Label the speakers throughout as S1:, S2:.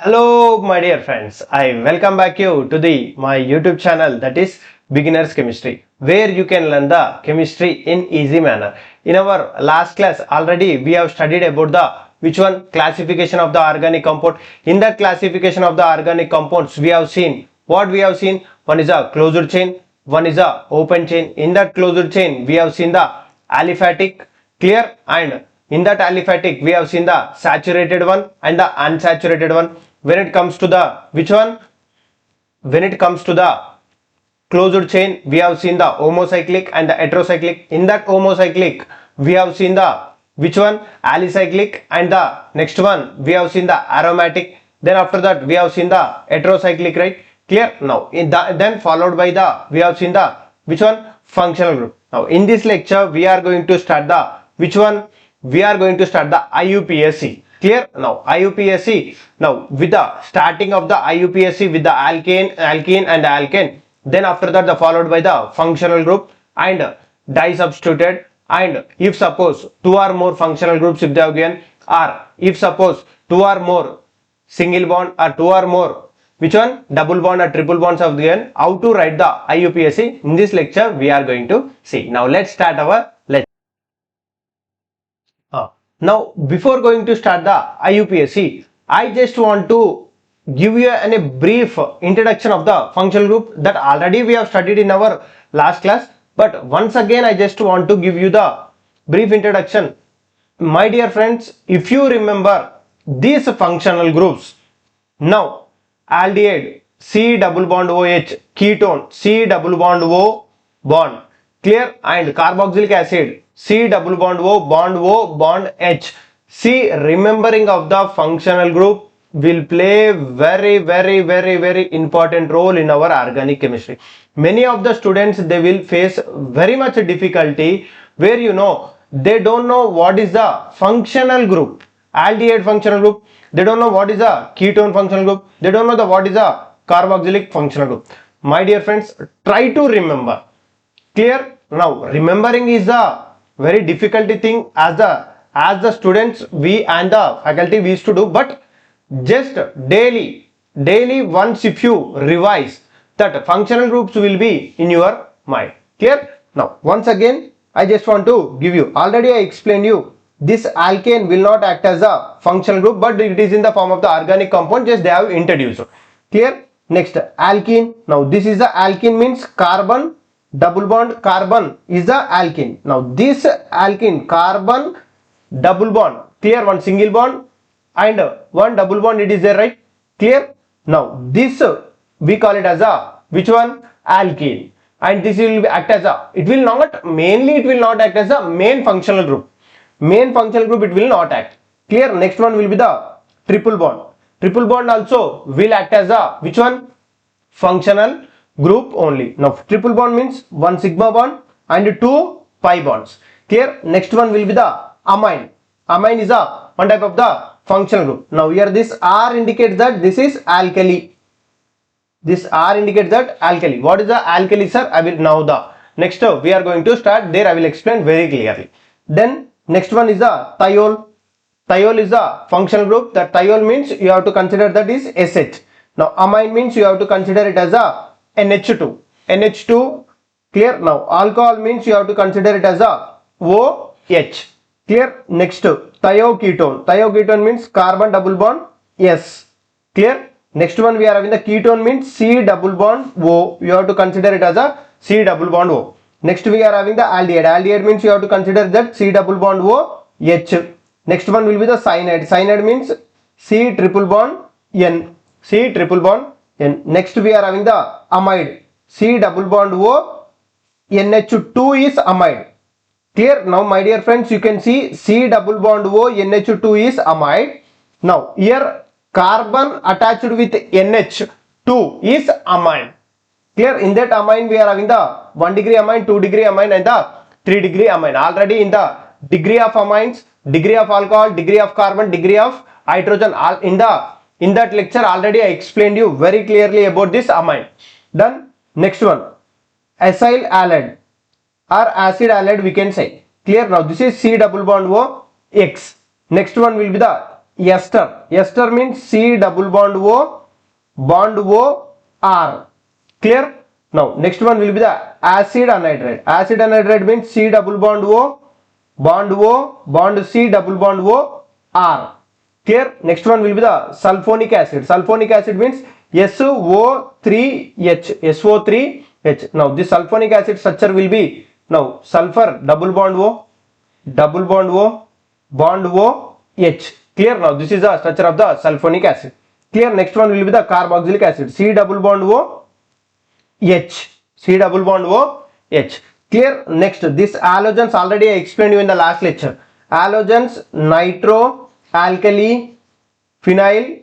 S1: Hello my dear friends, I welcome back you to my YouTube channel, that is Beginners Chemistry, where you can learn the chemistry in easy manner. In our last class already we have studied about the which one classification of the organic compound. In that classification of the organic compounds we have seen what we have seen. One is a closed chain, one is a open chain. In that closed chain we have seen the aliphatic, clear, and in that aliphatic we have seen the saturated one and the unsaturated one. When it comes to the which one, when it comes to the closed chain we have seen the homocyclic and the heterocyclic. In that homocyclic we have seen the which one, alicyclic, and the next one we have seen the aromatic. Then after that we have seen the heterocyclic, right? Clear. Now in the then followed by the we have seen the which one, functional group. Now in this lecture we are going to start the which one, we are going to start the IUPAC. Clear. Now IUPAC, now with the starting of the IUPAC with the alkane and alkane, then after that the followed by the functional group and disubstituted. And if suppose two or more functional groups if they have given, or if suppose two or more single bond or two or more which one, double bond or triple bonds have given, how to write the IUPAC, in this lecture we are going to see. Now let's start our lecture. Now, before going to start the IUPAC, I just want to give you a brief introduction of the functional group that already we have studied in our last class. But once again, I just want to give you the brief introduction. My dear friends, if you remember these functional groups, now aldehyde C double bond OH, ketone C double bond O bond, clear, and carboxylic acid C double bond O bond H. See, remembering of the functional group will play very important role in our organic chemistry. Many of the students, they will face very much difficulty where they don't know what is the functional group, aldehyde functional group, they don't know what is the ketone functional group, they don't know what is the carboxylic functional group. My dear friends, try to remember. Clear. Now remembering is a very difficult thing as the students we and the faculty we used to do, but just daily once if you revise, that functional groups will be in your mind. Clear. Now once again I just want to give you, already I explained you, this alkane will not act as a functional group, but it is in the form of the organic compound, just they have introduced. Clear. Next, alkene. Now this is the alkene, means carbon double bond carbon is the alkene. Now this alkene, carbon double bond, clear, one single bond and one double bond it is there, right? Clear. Now this we call it as a which one, alkene, and this will act as a, it will not act as a main functional group. Main functional group it will not act. Clear. Next one will be the triple bond. Triple bond also will act as a which one, functional group only. Now triple bond means one sigma bond and two pi bonds. Clear. Next one will be the amine. Amine is a one type of the functional group. Now here this R indicates that this is alkali. This R indicates that alkali. What is the alkali, sir? I will now the next we are going to start there. I will explain very clearly. Then next one is the thiol. Thiol is a functional group. That thiol means you have to consider that is SH. Now amine means you have to consider it as a NH2. NH2. Clear. Now alcohol means you have to consider it as a OH. Clear. Next, thioketone. Thioketone means carbon double bond S. Clear. Next one we are having the ketone, means C double bond O. You have to consider it as a C double bond O. Next we are having the aldehyde. Aldehyde means you have to consider that C double bond O H. Next one will be the cyanide. Cyanide means C triple bond N. C triple bond N. Next we are having the amide. C double bond O NH2 is amide. Clear. Now my dear friends, you can see C double bond O NH2 is amide. Now here carbon attached with NH2 is amine. Clear. In that amine we are having the 1 degree amine, 2 degree amine and the 3 degree amine. Already in the degree of amines, degree of alcohol, degree of carbon, degree of hydrogen, all in that lecture already I explained you very clearly about this amine. Done. Next one, acyl halide or acid halide we can say. Clear. Now this is C double bond O X. Next one will be the ester. Ester means C double bond O R. Clear? Now next one will be the acid anhydride. Acid anhydride means C double bond bond C double bond O R. Clear? Next one will be the sulfonic acid. Sulfonic acid means SO3H. Now this sulfonic acid structure will be now sulfur double bond O H. Clear? Now this is the structure of the sulfonic acid. Clear? Next one will be the carboxylic acid. C double bond O H. Clear? Next, this halogens already I explained you in the last lecture. Halogens, nitro, alkali, phenyl,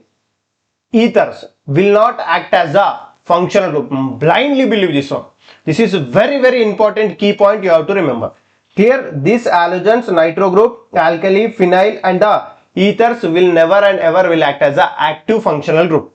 S1: ethers will not act as a functional group. Blindly believe this one. This is a very important key point you have to remember. Clear? These halogens, nitro group, alkali, phenyl and the ethers will never and ever will act as a active functional group.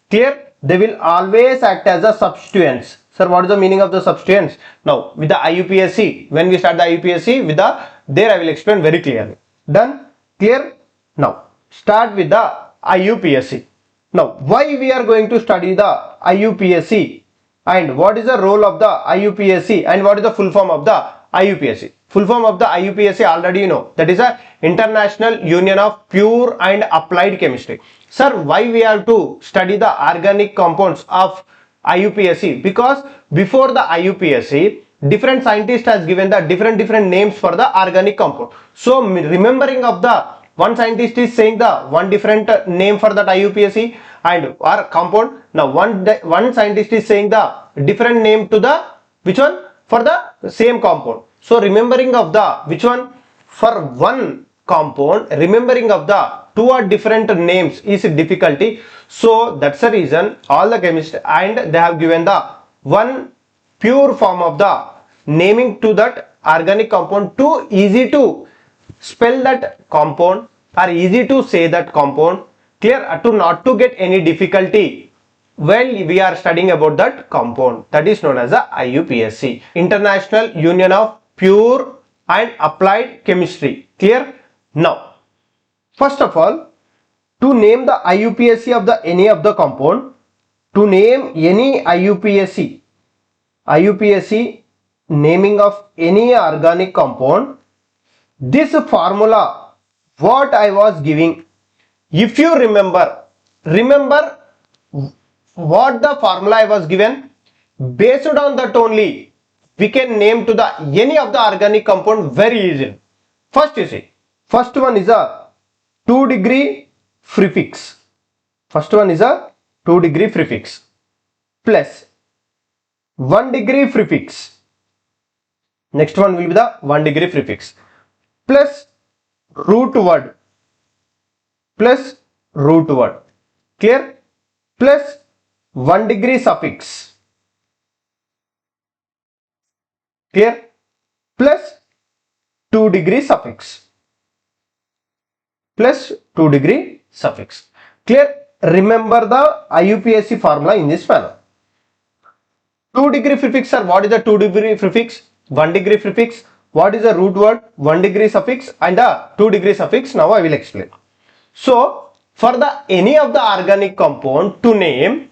S1: Clear? They will always act as a substituents. Sir, what is the meaning of the substituents? Now, with the IUPAC, when we start the IUPAC, there I will explain very clearly. Done? Clear? Now, start with the IUPAC. Now, why we are going to study the IUPAC and what is the role of the IUPAC and what is the full form of the IUPAC? Full form of the IUPAC already you know, that is a International Union of Pure and Applied Chemistry. Sir, why we have to study the organic compounds of IUPAC? Because before the IUPAC, different scientists has given the different names for the organic compound. So remembering of the one scientist is saying the one different name for that IUPAC and or compound. Now one scientist is saying the different name to the which one for the same compound. So remembering of the which one for one compound, remembering of the two or different names is a difficulty. So that's the reason all the chemists and they have given the one pure form of the naming to that organic compound to easy to spell that compound or easy to say that compound. Clear? To not to get any difficulty while we are studying about that compound. That is known as the IUPAC, International Union of Pure and Applied Chemistry. Clear? Now, first of all, to name the IUPAC of the any of the compound, to name any IUPAC naming of any organic compound, this formula what I was giving, if you remember what the formula I was given, based on that only we can name to the any of the organic compound very easily. First you see, first one is a 2 degree prefix. First one is a 2 degree prefix plus 1 degree prefix. Next one will be the 1 degree prefix plus root word. Clear? Plus 1 degree suffix. Clear? Plus 2 degree suffix. Clear? Remember the IUPAC formula in this manner. 2 degree prefix, sir. What is the 2 degree prefix? 1 degree prefix. What is the root word? 1 degree suffix and a 2 degree suffix. Now I will explain. So for the any of the organic compound to name,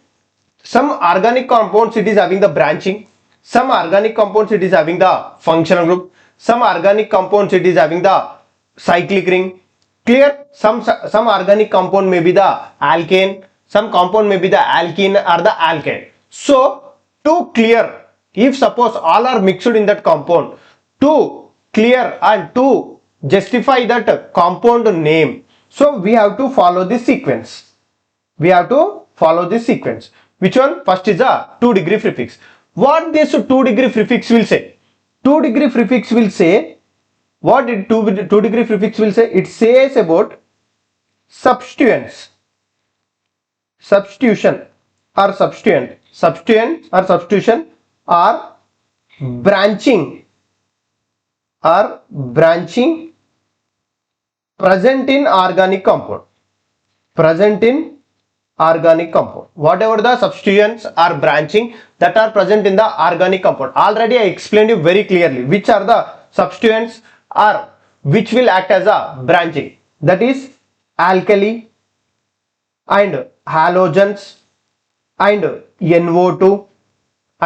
S1: some organic compounds it is having the branching, some organic compounds it is having the functional group, some organic compounds it is having the cyclic ring. Clear? Some organic compound may be the alkane, some compound may be the alkene or the alkane. So to clear, if suppose all are mixed in that compound, to clear and to justify that compound name, so we have to follow this sequence. Which one? First is a 2 degree prefix. What this 2 degree prefix will say? 2 degree prefix will say, what did 2 degree prefix will say? It says about substituents, substitution or substituent, or branching present in organic compound. Whatever the substituents are branching that are present in the organic compound. Already I explained you very clearly which are the substituents or which will act as a branching. That is alkali and halogens and NO2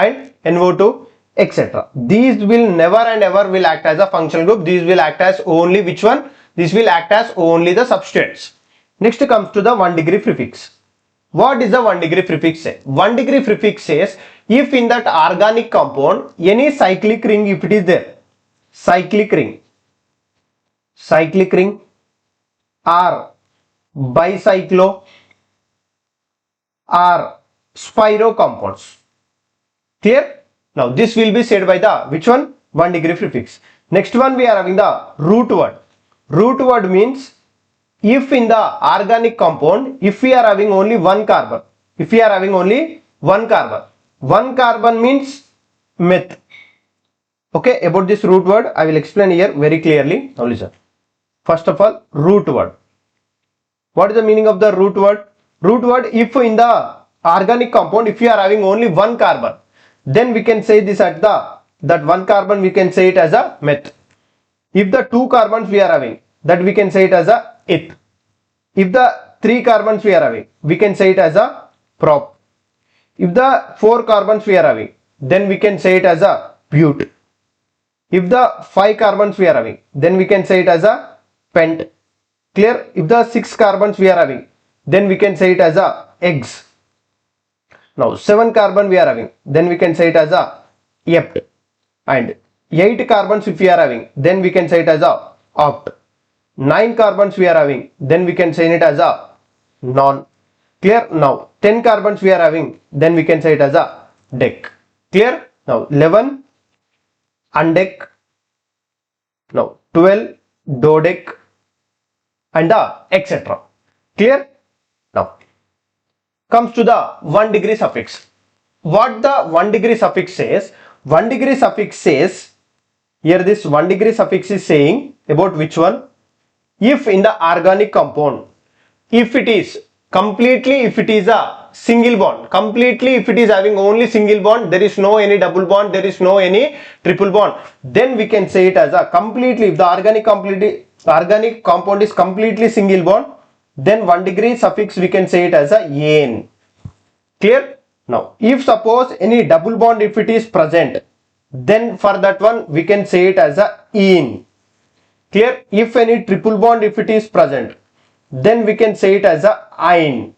S1: and NO2 etc. These will never and ever will act as a functional group. These will act as only which one? This will act as only the substituents. Next comes to the 1 degree prefix. What is the 1 degree prefix say? 1 degree prefix says if in that organic compound any cyclic ring, if it is there, cyclic ring or bicyclo or spiro compounds. Clear? Now this will be said by the which one? 1 degree prefix. Next one we are having the root word. Root word means if in the organic compound, if we are having only one carbon, one carbon means meth. Okay, about this root word I will explain here very clearly. Now listen. First of all, root word. What is the meaning of the root word? Root word, if in the organic compound, if you are having only one carbon, then we can say this at that one carbon we can say it as a meth. If the two carbons we are having, that we can say it as a eth. If the three carbons we are having, we can say it as a prop. If the four carbons we are having, then we can say it as a but. If the 5 carbons we are having, then we can say it as a pent. Clear? If the 6 carbons we are having, then we can say it as a eggs. Now 7 carbon we are having, then we can say it as a yept. And 8 carbons if we are having, then we can say it as a opt. 9 carbons we are having, then we can say it as a non. Clear? Now 10 carbons we are having, then we can say it as a dec. Clear? Now 11 undec. Now 12 dodec and etc. Clear? Now comes to the 1 degree suffix. What the 1 degree suffix says? 1 degree suffix says, here this 1 degree suffix is saying about which one? If in the organic compound, if it is a single bond, completely if it is having only single bond, there is no any double bond, there is no any triple bond, then we can say it as a completely, if the organic compound is completely single bond, then 1 degree suffix we can say it as a ane. Clear? Now if suppose any double bond if it is present, then for that one we can say it as a ene. Clear? If any triple bond if it is present, then we can say it as a ine.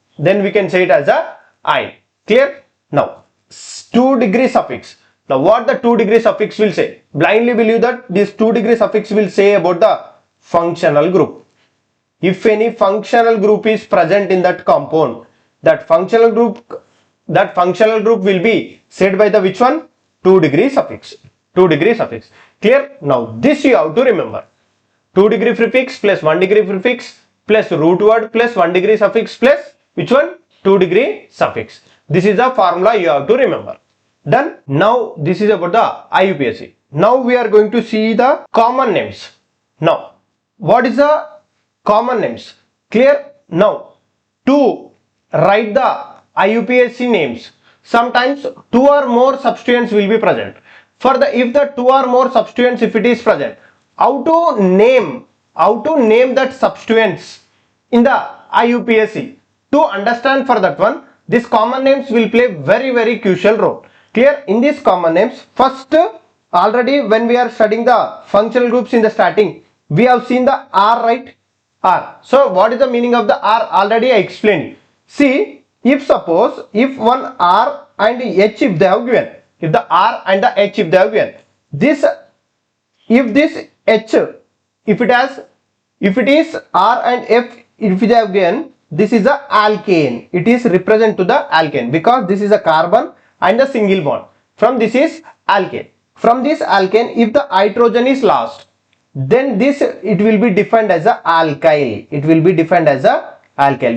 S1: Clear? Now 2 degree suffix. Now what the 2 degree suffix will say? Blindly believe that this 2 degree suffix will say about the functional group. If any functional group is present in that compound, that functional group will be said by the which one? 2 degree suffix. Clear? Now this you have to remember. 2 degree prefix plus 1 degree prefix plus root word plus 1 degree suffix plus which one? 2 degree suffix. This is the formula you have to remember. Done. Now this is about the IUPAC. Now we are going to see the common names. Now what is the common names? Clear? Now to write the IUPAC names, sometimes 2 or more substituents will be present. If the 2 or more substituents if it is present, how to name that substituents in the IUPAC? To understand for that one, these common names will play very crucial role. Clear? In these common names, first already when we are studying the functional groups in the starting, we have seen the R, right? R. So what is the meaning of the R? Already I explained. See, if one R and H if they have given, if the R and the H if they have given, this H if it is R and F if they have given, this is a alkane. It is represent to the alkane because this is a carbon and a single bond. From this is alkane. From this alkane, if the hydrogen is lost, then it will be defined as a alkyl.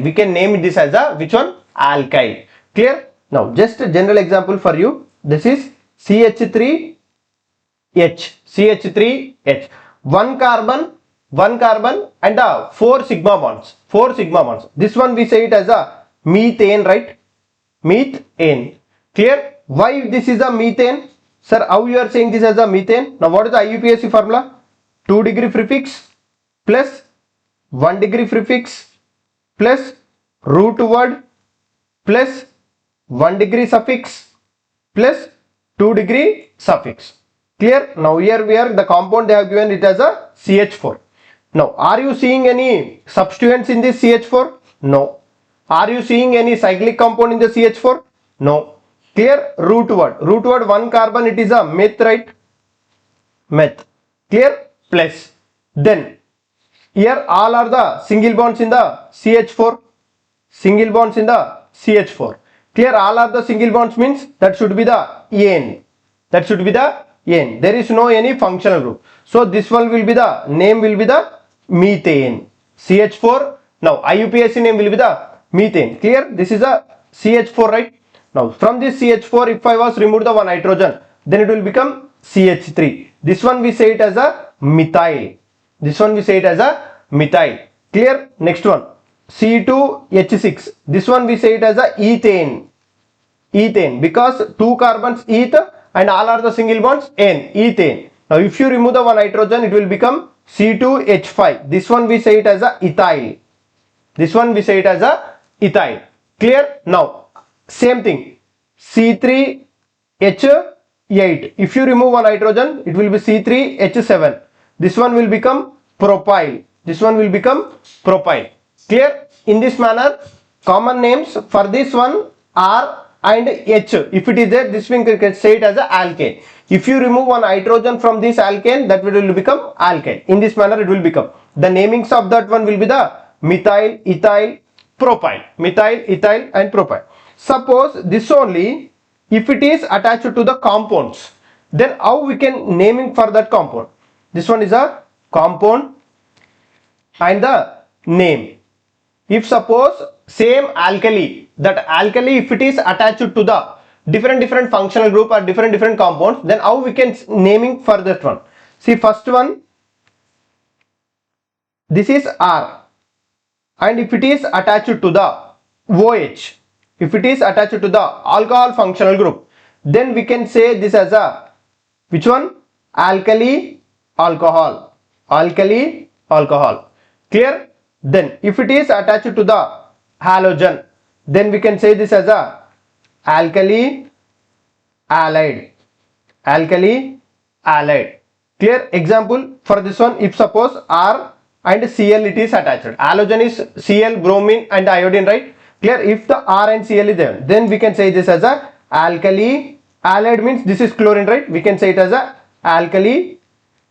S1: We can name this as a which one? Alkyl. Clear? Now just a general example for you. This is CH3H. One carbon and 4 sigma bonds. This one we say it as a methane, right? Methane. Clear? Why this is a methane? Sir, how you are saying this as a methane? Now what is the IUPAC formula? 2 degree prefix plus 1 degree prefix plus root word plus 1 degree suffix plus 2 degree suffix. Clear? Now here the compound they have given it as a CH4. Now are you seeing any substituents in this CH4? No. Are you seeing any cyclic compound in the CH4? No. Clear? Root word 1 carbon, it is a meth, right? Meth. Clear? Plus. Then here all are the single bonds in the CH4. Single bonds in the CH4. Clear? All are the single bonds means that should be the ane. That should be the ane. There is no any functional group. So this one will be the name will be the methane. CH4. Now IUPAC name will be the methane. Clear? This is a CH4, right? Now from this CH4, if I was remove the one hydrogen, then it will become CH3. This one we say it as a methyl. This one we say it as a methyl. Clear? Next one. C2H6. This one we say it as a ethane. Ethane, because 2 carbons eth and all are the single bonds N. Ethane. Now if you remove the one hydrogen, it will become C2H5. This one we say it as a ethyl. This one we say it as a ethyl. Clear? Now same thing. C3H8. If you remove one hydrogen, it will be C3H7. This one will become propyl. This one will become propyl. Clear? In this manner, common names for this one R and H. If it is there, this we can say it as a alkane. If you remove one hydrogen from this alkane, that will become alkyne. In this manner, it will become. The namings of that one will be the methyl, ethyl, propyl. Methyl, ethyl and propyl. Suppose this only, if it is attached to the compounds, then how we can naming for that compound? This one is a compound and the name. If suppose same alkali, that alkali if it is attached to the different functional group or different compounds, then how we can naming for that one? See, first one, this is R, and if it is attached to the OH, if it is attached to the alcohol functional group, then we can say this as a which one? Alkali alcohol. Alkali alcohol. Clear? Then if it is attached to the halogen, then we can say this as a alkali halide. Alkali halide. Clear? Example for this one, if suppose R and Cl it is attached. Halogen is Cl, bromine and iodine, right? Clear? If the R and Cl is there, then we can say this as a alkali halide, means this is chlorine, right? We can say it as a alkali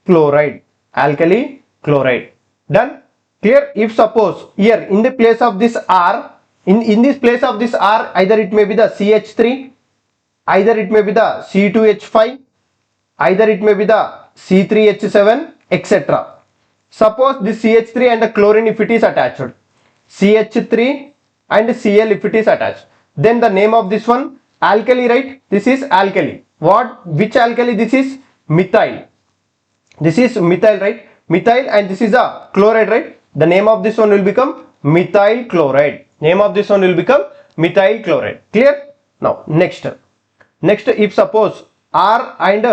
S1: chloride. Alkali chloride. Done? Clear? If suppose here in the place of this R, in this place of this R, either it may be the CH3, either it may be the C2H5, either it may be the C3H7, etc. Suppose this CH3 and the chlorine if it is attached, CH3 and Cl if it is attached, then the name of this one alkali, right? This is alkali. What? Which alkali? This is methyl. This is methyl, right? Methyl, and this is a chloride, right? The name of this one will become methyl chloride. Name of this one will become methyl chloride. Clear? Now next, if suppose R and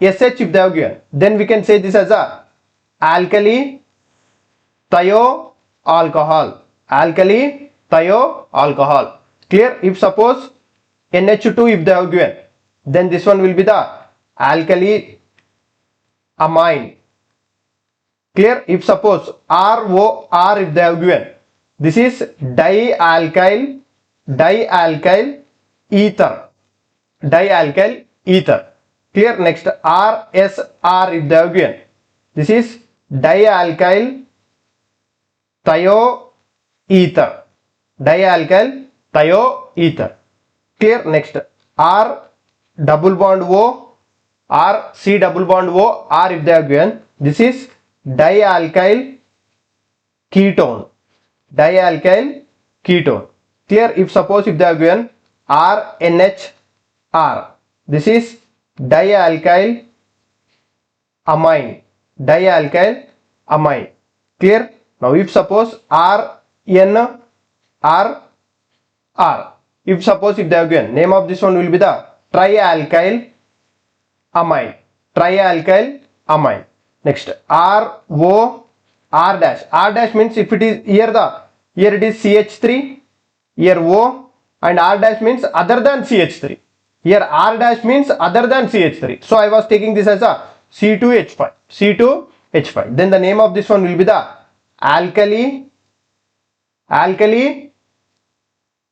S1: SH if they have given, then we can say this as a alkali thio alcohol. Alkali thio alcohol. Clear? If suppose NH2 if they have given, then this one will be the alkali amine. Clear? If suppose ROR if they have given, this is dialkyl ether. Dialkyl ether. Clear? Next, RSR if they have given, this is dialkyl thioether. Dialkyl thioether. Clear? Next, R double bond O, R C double bond O, R if they have given, this is dialkyl ketone. Dialkyl ketone. Clear? If suppose if they have given RNHR, this is dialkyl amine. Dialkyl amine. Clear? Now if suppose RNRR, if suppose if they have given, name of this one will be the trialkyl amine. Trialkyl amine. Next, R dash. R dash means if it is here the Here it is CH3, here O, and R dash means other than CH3. Here R dash means other than CH3. So I was taking this as a C2H5. C2H5. Then the name of this one will be the alkali.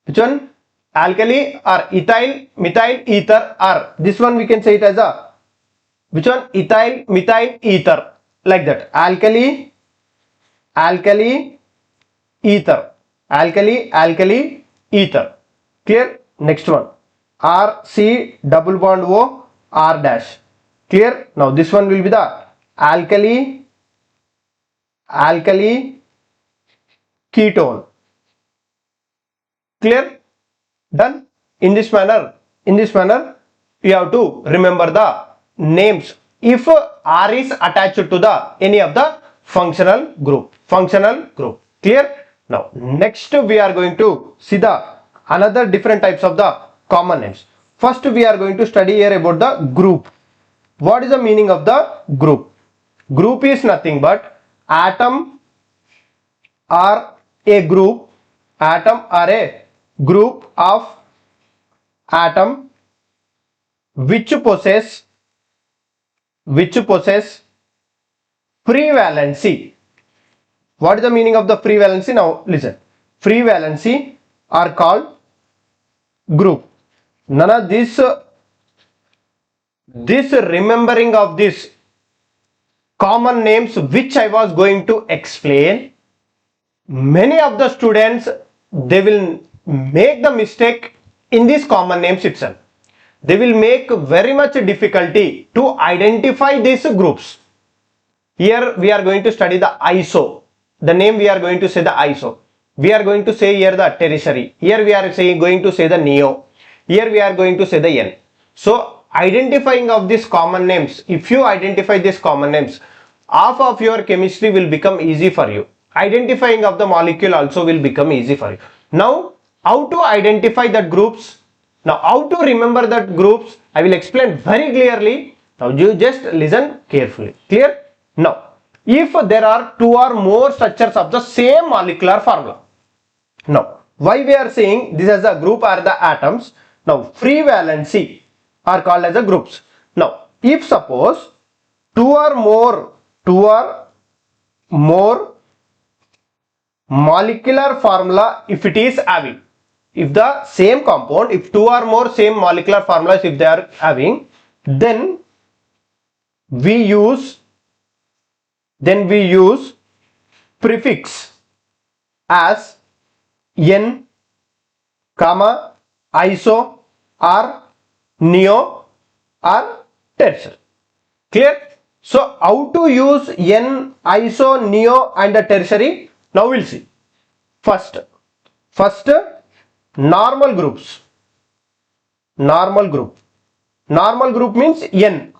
S1: Which one? Alkali or ethyl methyl ether, or this one we can say it as a which one? Ethyl methyl ether, like that. Alkali ether. Alkali ether. Clear? Next one. R C double bond O R dash. Clear? Now this one will be the alkali ketone. Clear? Done. In this manner you have to remember the names if R is attached to the any of the functional group. Clear? Now next we are going to see the another different types of the common names. First we are going to study here about the group. What is the meaning of the group? Group is nothing but atom or a group of atom which possess free valency. What is the meaning of the free valency? Now listen. Free valency are called group. None of this remembering of this common names which I was going to explain, many of the students they will make the mistake in these common names itself. They will make very much difficulty to identify these groups. Here we are going to study the iso. The name we are going to say the iso. We are going to say here the tertiary. Here we are going to say the neo. Here we are going to say the n. So identifying of these common names, if you identify these common names, half of your chemistry will become easy for you. Identifying of the molecule also will become easy for you. Now how to identify the groups? Now how to remember that groups? I will explain very clearly. Now you just listen carefully. Clear? Now if there are two or more structures of the same molecular formula. Now why we are saying this as a group are the atoms. Now free valency are called as a groups. Now if suppose two or more molecular formula if it is having, if the same compound, if two or more same molecular formulas if they are having, then we use prefix as n, comma, iso or neo or tertiary. Clear? So how to use n, iso, neo and the tertiary? Now we'll see. First normal groups. Normal group means n.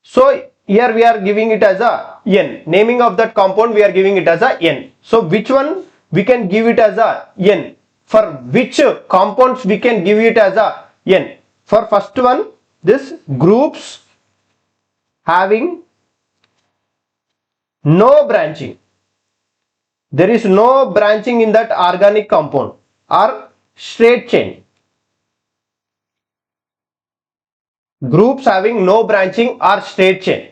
S1: So here we are giving it as a n. Naming of that compound we are giving it as a n. So which one we can give it as a n? For which compounds we can give it as a n? For first one, this groups having no branching. There is no branching in that organic compound or straight chain. Groups having no branching or straight chain.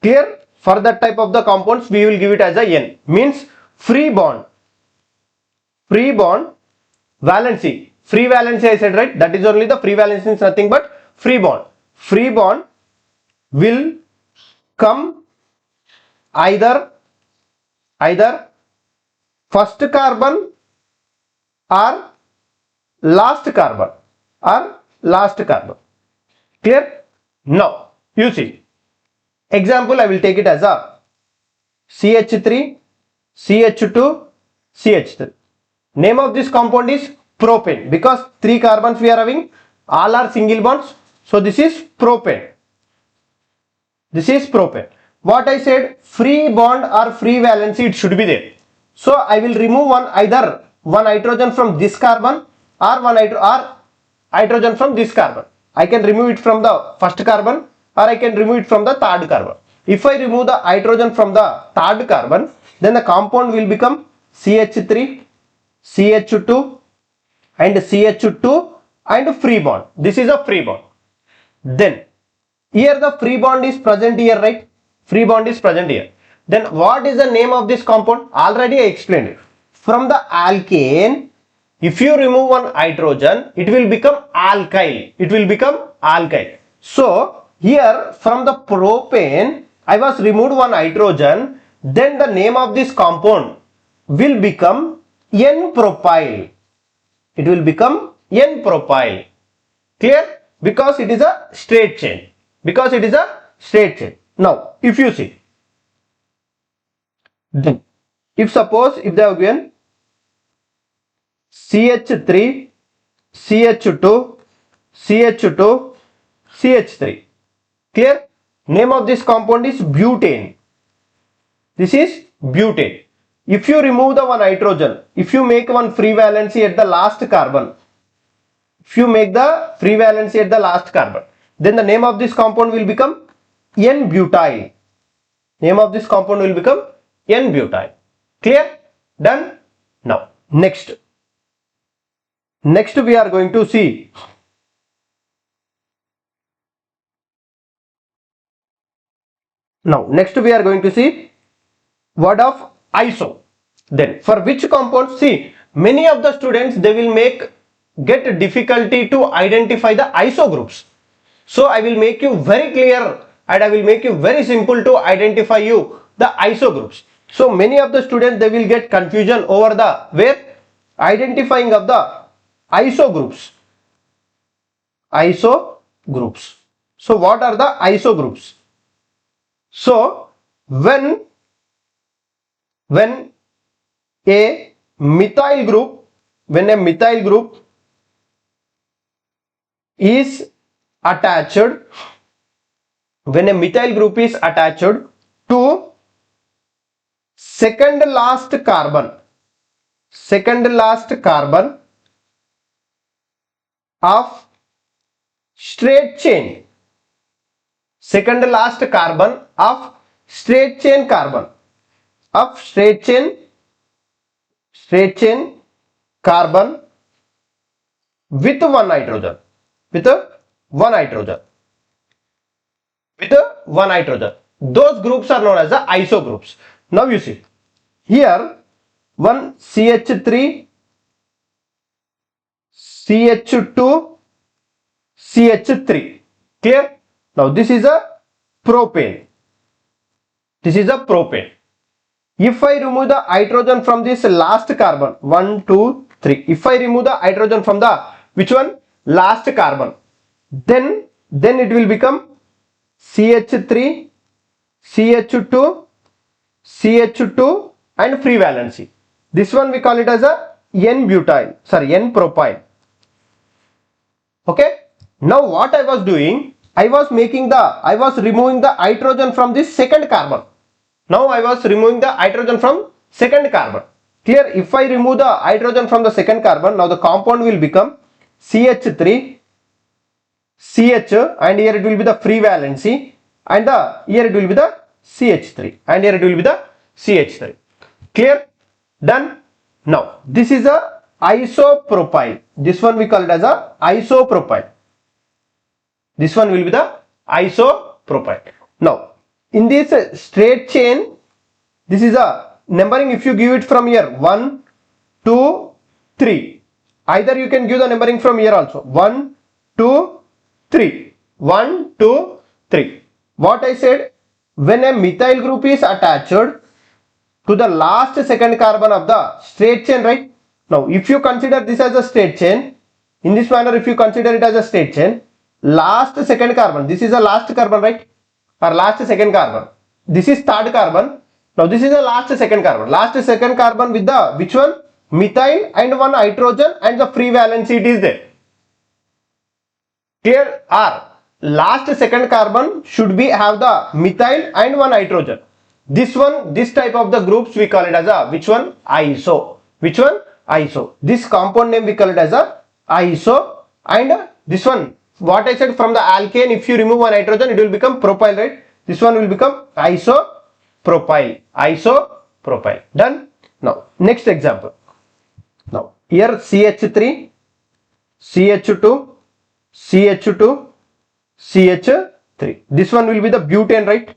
S1: Clear? For that type of the compounds we will give it as a n. Means free bond valency. Free valency I said, right? That is only the free valency is nothing but free bond. Free bond will come either first carbon or last carbon Clear? Now you see, example I will take it as a CH3 CH2 CH3. Name of this compound is propane, because 3 carbons we are having, all are single bonds, so this is propane. What I said, free bond or free valency it should be there. So I will remove either one hydrogen from this carbon or hydrogen from this carbon. I can remove it from the first carbon or I can remove it from the third carbon. If I remove the hydrogen from the third carbon, then the compound will become CH3, CH2 and CH2 and free bond. This is a free bond. Then here the free bond is present here, right? Free bond is present here. Then what is the name of this compound? Already I explained it. From the alkane, if you remove one hydrogen, it will become alkyl. It will become alkyl. So here from the propane, I was removed one hydrogen. Then the name of this compound will become N-propyl. It will become N-propyl. Clear? Because it is a straight chain. Because it is a straight chain. Now, if you see, then if suppose if they have given CH3, CH2, CH2, CH3. Clear? Name of this compound is butane. This is butane. If you remove the one hydrogen, if you make one free valency at the last carbon, if you make the free valency at the last carbon, then the name of this compound will become N-butyl. Name of this compound will become N-butyl. Clear? Done? Now, next we are going to see word of iso. Then for which compound? See, many of the students, they will get difficulty to identify the iso groups. So I will make you very clear and I will make you very simple to identify you the iso groups. So many of the students, they will get confusion over the identifying of the iso groups. Iso groups. So what are the iso groups? So when a methyl group is attached, to second last carbon of straight chain, carbon with one hydrogen, those groups are known as the iso groups. Now you see here one CH3, CH2, CH3. Clear? Now this is a propane. If I remove the hydrogen from this last carbon, 1, 2, 3. If I remove the hydrogen from the which one? Last carbon. Then it will become CH3, CH2, CH2 and free valency. This one we call it as a N-propyl. Okay. Now what I was doing, I was removing the hydrogen from this second carbon. Now I was removing the hydrogen from second carbon. Clear? If I remove the hydrogen from the second carbon, now the compound will become CH3, CH, and here it will be the free valency, and here it will be the CH3, and here it will be the CH3. Clear? Done? Now this is a isopropyl. This one we call it as a isopropyl. This one will be the isopropyl. Now in this straight chain, this is a numbering. If you give it from here 1, 2, 3, either you can give the numbering from here also 1, 2, 3, 1, 2, 3. What I said, when a methyl group is attached to the last second carbon of the straight chain, right? Now if you consider this as a straight chain, in this manner, if you consider it as a straight chain, last second carbon, this is a last carbon, right? Or last second carbon, this is third carbon. Now this is the last second carbon with the which one? Methyl and one hydrogen, and the free valency it is there. Here are last second carbon should be have the methyl and one hydrogen. This type of the groups we call it as a which one? Iso. Which one? Iso. This compound name we call it as a iso. And this one, what I said, from the alkane, if you remove one hydrogen, it will become propyl, right? This one will become isopropyl. Done? Now next example. Now here CH3, CH2, CH2, CH3. This one will be the butane, right?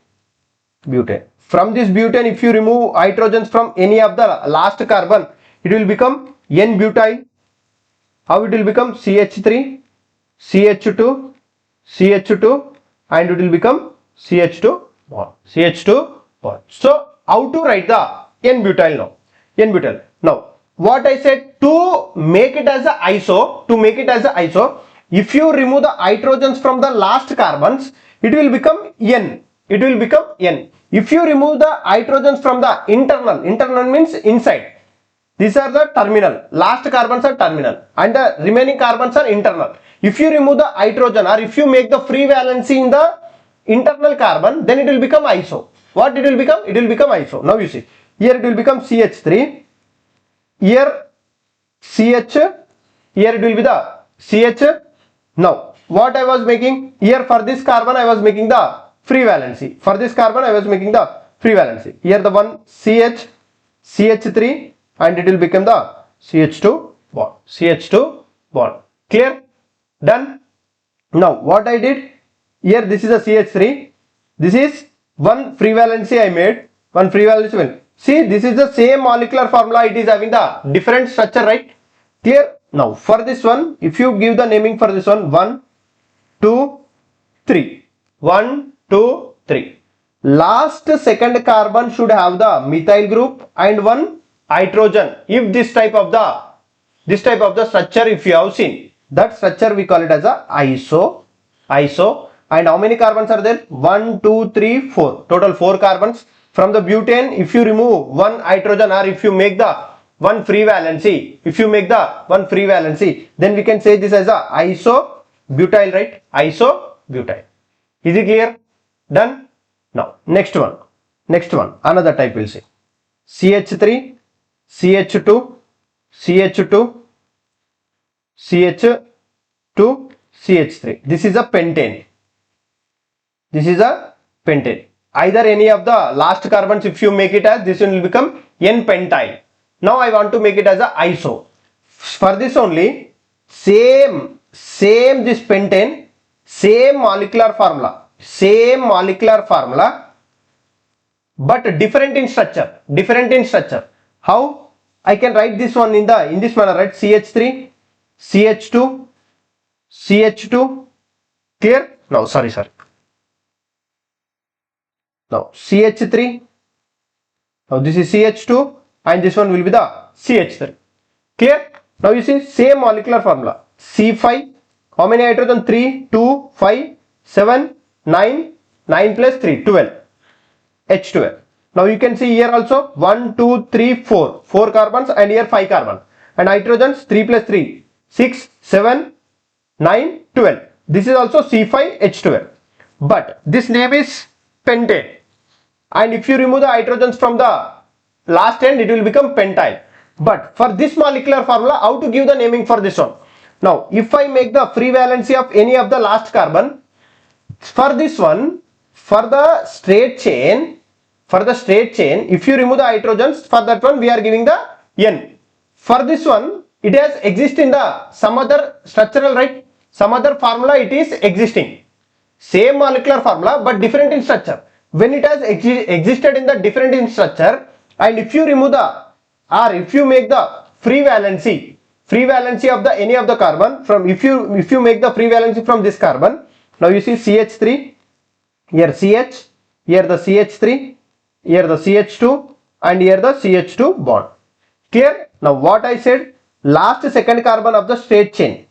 S1: Butane. From this butane, if you remove hydrogens from any of the last carbon, it will become N-butyl. How it will become? CH3, CH2, CH2, and it will become CH2 bond. CH2 bond. So how to write the N-butyl now? N-butyl. Now what I said, to make it as a iso, if you remove the hydrogens from the last carbons, it will become N. It will become N. If you remove the hydrogens from the internal means inside. These are the terminal. Last carbons are terminal and the remaining carbons are internal. If you remove the hydrogen or if you make the free valency in the internal carbon, then it will become iso. What it will become? It will become iso. Now you see, here it will become CH3, here CH, here it will be the CH. Now what I was making here, for this carbon I was making the free valency. For this carbon I was making the free valency. Here the one CH, CH3, and it will become the CH2 bond. CH2 bond. Clear? Done? Now what I did here, this is a CH3. This is one free valency I made. One free valency. See, this is the same molecular formula. It is having the different structure, right? Clear? Now for this one, if you give the naming for this one, 1, 2, 3. 1, 2, 3. Last second carbon should have the methyl group and one hydrogen. If this type of the structure, if you have seen, that structure we call it as a iso. And how many carbons are there? 1, 2, 3, 4. Total 4 carbons. From the butane, if you remove one hydrogen or if you make the one free valency, then we can say this as a isobutyl, right? Isobutyl. Is it clear? Done? Now next one, another type we'll see. CH3, CH2, CH2, CH2, CH3. This is a pentane. Either any of the last carbons, if you make it as, this one will become N-pentyl. Now I want to make it as a iso. For this only, same this pentane, same molecular formula, but different in structure. How? I can write this one in this manner, right? CH3, CH2, CH2. Clear? No, sorry. Now CH3. Now this is CH2 and this one will be the CH3. Clear? Now you see, same molecular formula. C5. How many hydrogen? 3, 2, 5, 7, 9. 9 plus 3, 12. H12. Now you can see here also 1, 2, 3, 4. 4 carbons and here 5 carbon. And hydrogens 3 plus 3, 6, 7, 9, 12. This is also C5H12. But this name is pentane. And if you remove the hydrogens from the last end, it will become pentyl. But for this molecular formula, how to give the naming for this one? Now, if I make the free valency of any of the last carbon, for this one, for the straight chain, if you remove the hydrogens, for that one we are giving the N. For this one, it has exist in the some other structural, right? Some other formula it is existing. Same molecular formula but different in structure. When it has existed in the different in structure, and if you remove the, or if you make the free valency of the any of the carbon from, if you make the free valency from this carbon, now you see CH3, here CH, here the CH3, here the CH2, and here the CH2 bond. Clear? Now what I said, last second carbon of the straight chain.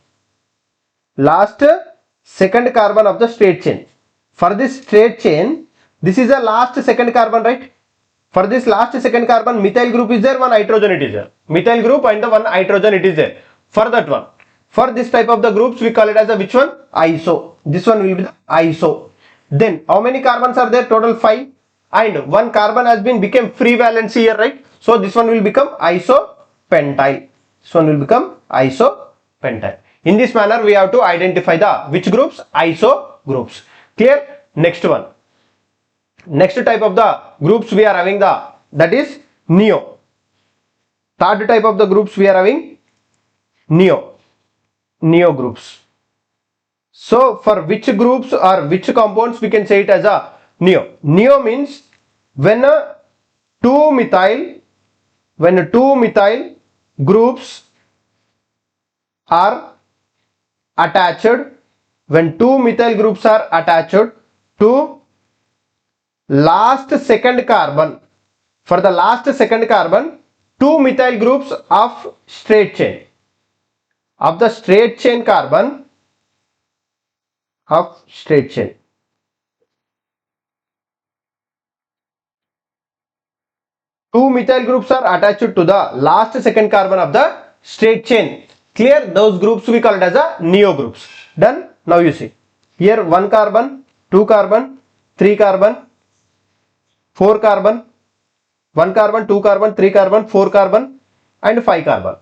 S1: For this straight chain, this is the last second carbon, right? For this last second carbon, methyl group is there, one hydrogen it is there. Methyl group and the one hydrogen it is there. For that one, for this type of the groups, we call it as a which one? Iso. This one will be the iso. Then how many carbons are there? Total 5. And one carbon has been become free valency here, right? So this one will become isopentyl. In this manner, we have to identify the which groups? Iso groups. Clear? Next one. Next type of the groups we are having that is neo. Third type of the groups we are having neo groups. So for which groups or which compounds we can say it as a neo? Neo means when two methyl groups are attached, when two methyl groups are attached to last second carbon, for the last second carbon, two methyl groups of straight chain, of the straight chain carbon, of straight chain. Two methyl groups are attached to the last second carbon of the straight chain. Clear? Those groups we call it as a neo groups. Done? Now you see. Here 1 carbon, 2 carbon, 3 carbon, 4 carbon, 1 carbon, 2 carbon, 3 carbon, 4 carbon and 5 carbon.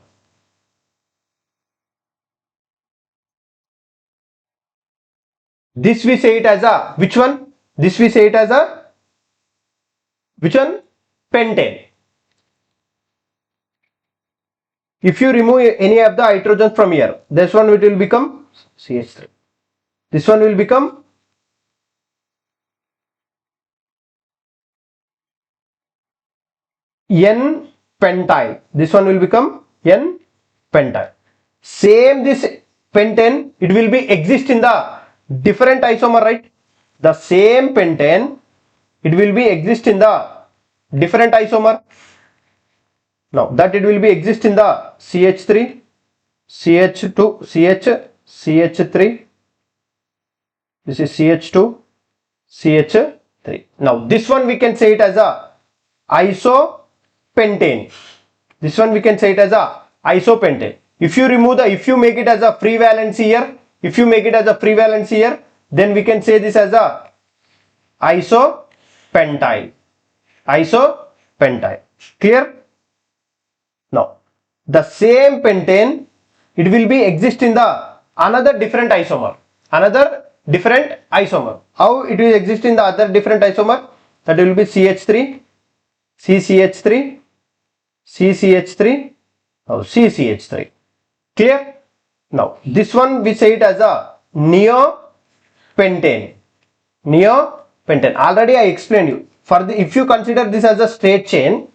S1: This we say it as a which one? This we say it as a which one? Pentane. If you remove any of the hydrogen from here, this one it will become CH3. This one will become N-pentyl. This one will become N-pentyl. Same this pentane, it will be exist in the different isomer, right? The same pentane, it will be exist in the different isomer. Now that it will be exist in the CH3, CH2, CH3. This is CH2, CH3. Now this one we can say it as a isopentane. This one we can say it as a isopentane. If you make it as a free valency here, then we can say this as a isopentyl. Clear? Now the same pentane, it will be exist in the another different isomer. How it will exist in the other different isomer? That will be CH3, CCH3, CCH3, now CCH3. Clear? Now this one we say it as a neopentane. Already I explained you. If you consider this as a straight chain,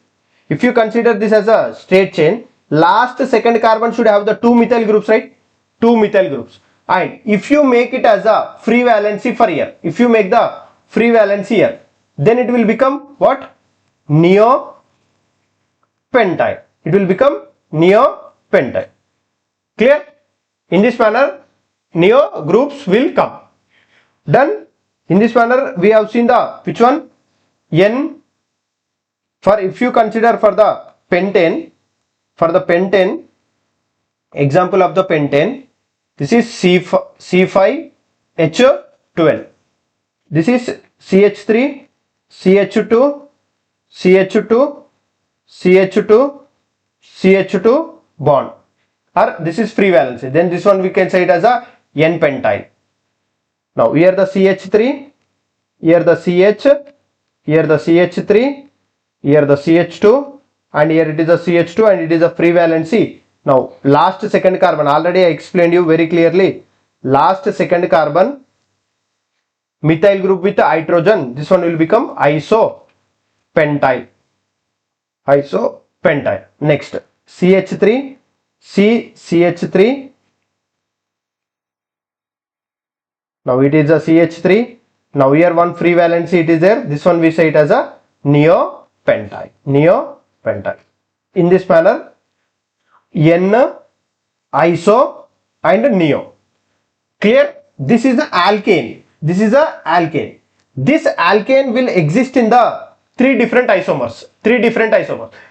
S1: last second carbon should have the two methyl groups, right? Two methyl groups. And if you make it as a free valency for here, if you make the free valency here, then it will become what? Neopentyl. It will become neopentyl. Clear? In this manner, neo groups will come. Done? In this manner, we have seen the which one? N. For if you consider for the pentane, example of the pentane, this is C5H12. This is CH3, CH2, CH2, CH2, CH2 bond. Or this is free valency. Then this one we can say it as a N-pentyl. Now here the CH3, here the CH, here the CH3, here the CH2, and here it is a CH2 and it is a free valency. Now last second carbon, already I explained you very clearly. Last second carbon, methyl group with hydrogen, this one will become isopentyl. Next CH3, CH3. Now it is a CH3. Now here one free valency it is there. This one we say it as a neopentyl. In this manner, N, iso and neo. Clear? This is the alkane. This alkane will exist in the three different isomers.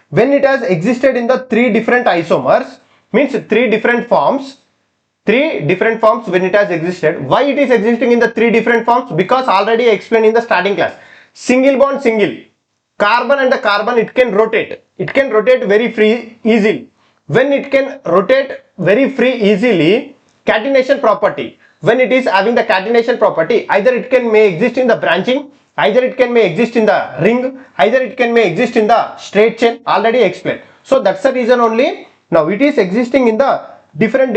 S1: When it has existed in the three different isomers, means three different forms when it has existed. Why it is existing in the three different forms? Because already I explained in the starting class. Single bond single, carbon and the carbon, it can rotate very free easily. When it can rotate very free easily, catenation property, when it is having the catenation property, either it may exist in the branching, either it may exist in the ring, either it may exist in the straight chain. Already explained. So that's the reason only now it is existing in the different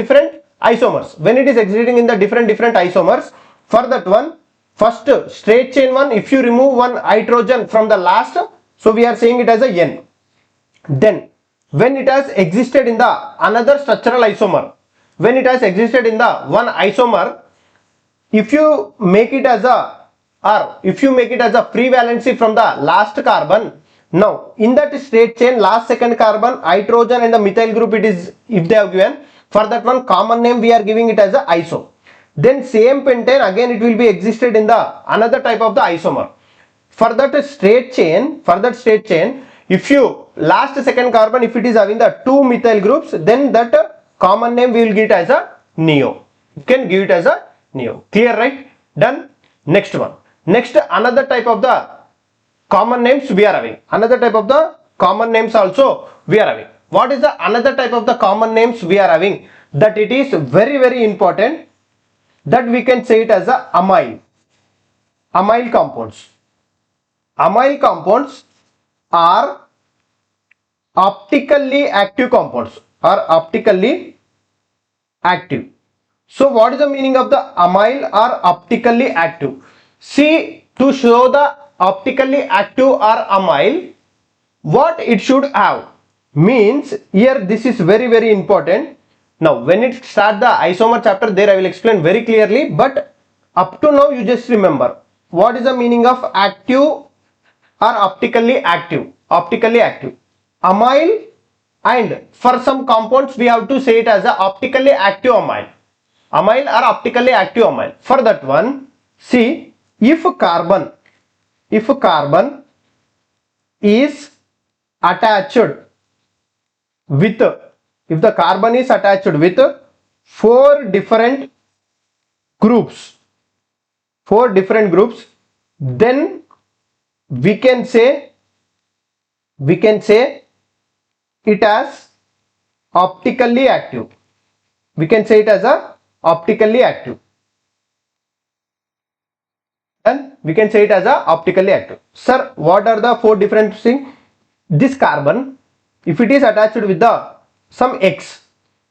S1: isomers. When it is existing in the different isomers, for that one, first straight chain one, if you remove one hydrogen from the last, so we are saying it as a N. Then when it has existed in the another structural isomer, when it has existed in the one isomer, if you make it as a, or if you make it as a free valency from the last carbon, now in that straight chain last second carbon, hydrogen and the methyl group, it is, if they have given, for that one common name we are giving it as a iso. Then same pentane again it will be existed in the another type of the isomer. For that straight chain, if you last second carbon, if it is having the two methyl groups, then that common name we will give it as a neo. You can give it as a neo. Clear, right? Done. Next one. Next, another type of the common names we are having. Another type of the common names also we are having. What is the another type of the common names we are having? That it is very important, that we can say it as a amyl. Amyl compounds. Amyl compounds are optically active compounds. Are optically active. So what is the meaning of the amyl or optically active? See, to show the optically active or amyl, what it should have, means here this is very important. Now when it start the isomer chapter, there I will explain very clearly, but up to now you just remember what is the meaning of active or optically active. Optically active, amyl, and for some compounds we have to say it as a optically active amyl. Amyl or optically active amyl. For that one, see, if carbon is attached with, if the carbon is attached with four different groups, then we can say it as optically active. We can say it as a optically active. And we can say it as a optically active. Sir, what are the four different things? This carbon, if it is attached with the some X,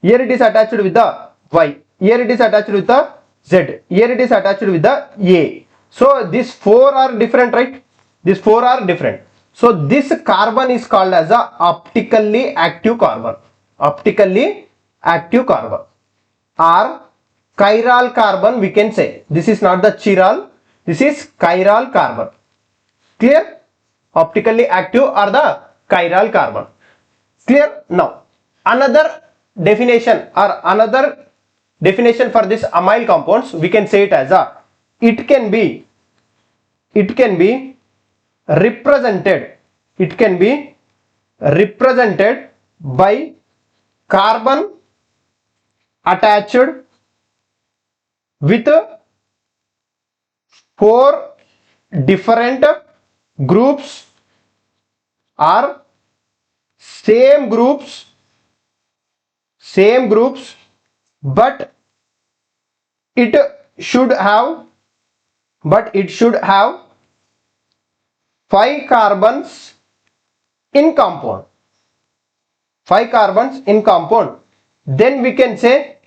S1: here it is attached with the Y, here it is attached with the Z, here it is attached with the A. So these four are different, right? These four are different. So this carbon is called as a optically active carbon. Optically active carbon. Or chiral carbon we can say. This is not the chiral, this is chiral carbon. Clear? Optically active or the chiral carbon. Clear? Now another definition or another definition for this amyl compounds, we can say it as a, it can be represented by carbon attached with four different groups or same groups, but it should have 5 carbons in compound. 5 carbons in compound. Then we can say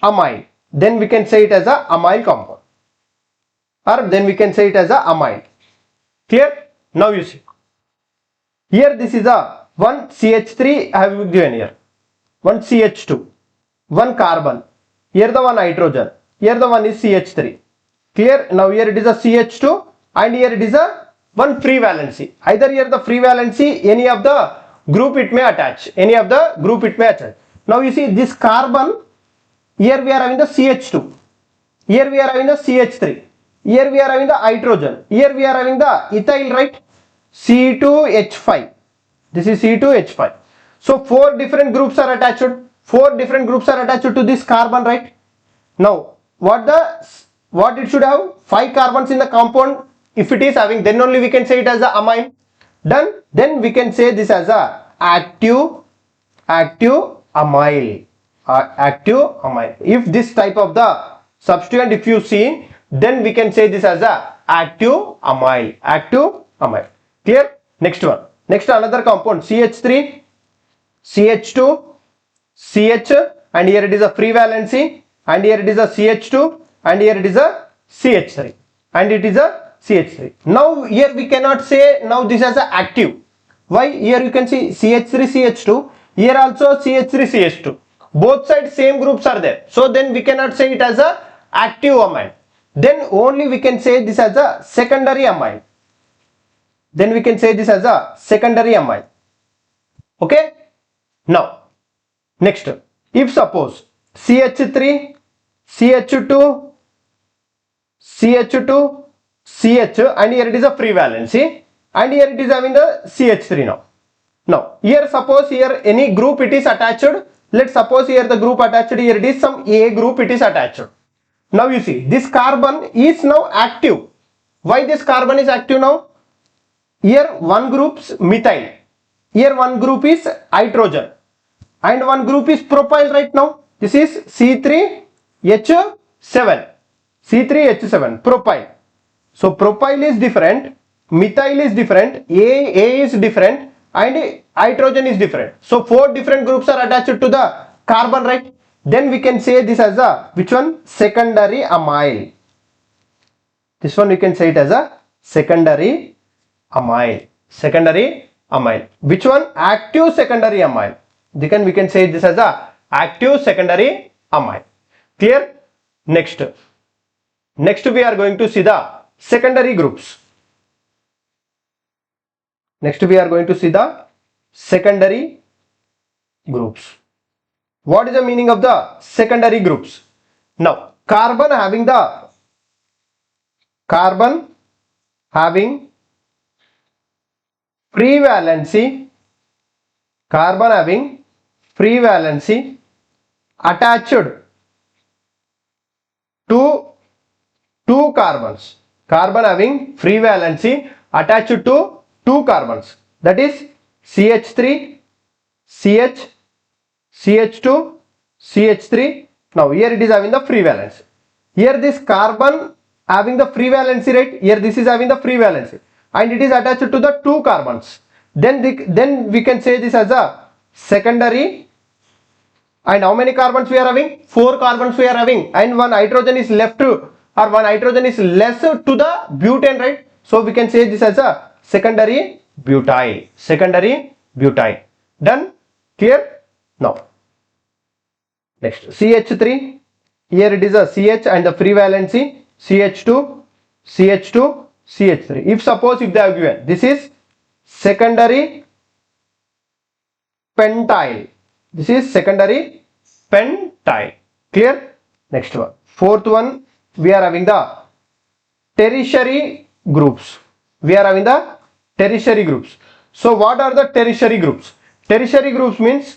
S1: amyl. Then we can say it as a amyl compound. Or then we can say it as a amyl. Clear? Now you see. Here this is a one CH3 I have given here. One CH2. One carbon. Here the one hydrogen. Here the one is CH3. Clear? Now here it is a CH2 and here it is a one free valency. Either here the free valency, any of the group it may attach. Now you see this carbon, here we are having the CH2. Here we are having the CH3. Here we are having the hydrogen. Here we are having the ethyl, right? C2H5. This is C2H5. So 4 different groups are attached. To this carbon, right? Now what it should have? 5 carbons in the compound. If it is having, then only we can say it as a amine. Done. Then we can say this as a active amyl. If this type of the substituent if you see, then we can say this as a active amyl. Clear? Next one. Next another compound CH3, CH2, CH, and here it is a free valency, and here it is a CH2, and here it is a CH3, and it is a CH3. Now here we cannot say now this as a active. Why? Here you can see CH3 CH2, here also CH3 CH2. Both sides same groups are there. So then we cannot say it as a active amine. Then only we can say this as a secondary amine. Then we can say this as a secondary amine. Okay? Now, next, if suppose CH3, CH2, CH2, CH, and here it is a free valency, and here it is having the CH3 now. Now, here suppose here any group it is attached. Let's suppose here the group attached, here it is some A group it is attached. Now you see this carbon is now active. Why this carbon is active now? Here one group's methyl, here one group is hydrogen, and one group is propyl right now. This is C3H7, C3H7 propyl. So propyl is different, methyl is different, A is different, and hydrogen is different. So four different groups are attached to the carbon, right? Then we can say this as a which one? Secondary amyl. This one we can say it as a secondary amyl. Secondary amyl. Which one? Active secondary amyl. Then we can say this as a active secondary amyl. Clear? Next. Next we are going to see the secondary groups. Next we are going to see the secondary groups. What is the meaning of the secondary groups? Now, carbon having free valency, attached to two carbons. Carbon having free valency attached to two carbons. That is CH3, CH, CH2, CH3. Now here it is having the free valency. Here this carbon having the free valency, right? Here this is having the free valency, and it is attached to the two carbons. Then we can say this as a secondary. And how many carbons we are having? 4 carbons we are having, and one hydrogen is left to, or one hydrogen is less to the butane, right? So we can say this as a secondary butyl. Secondary butyl. Done? Clear? Now, next CH3. Here it is a CH and the free valency CH2, CH2, CH3. If suppose if they have given this is secondary pentyl. This is secondary pentyl. Clear? Next one. Fourth one, we are having the tertiary groups. We are having the tertiary groups. So what are the tertiary groups? Tertiary groups means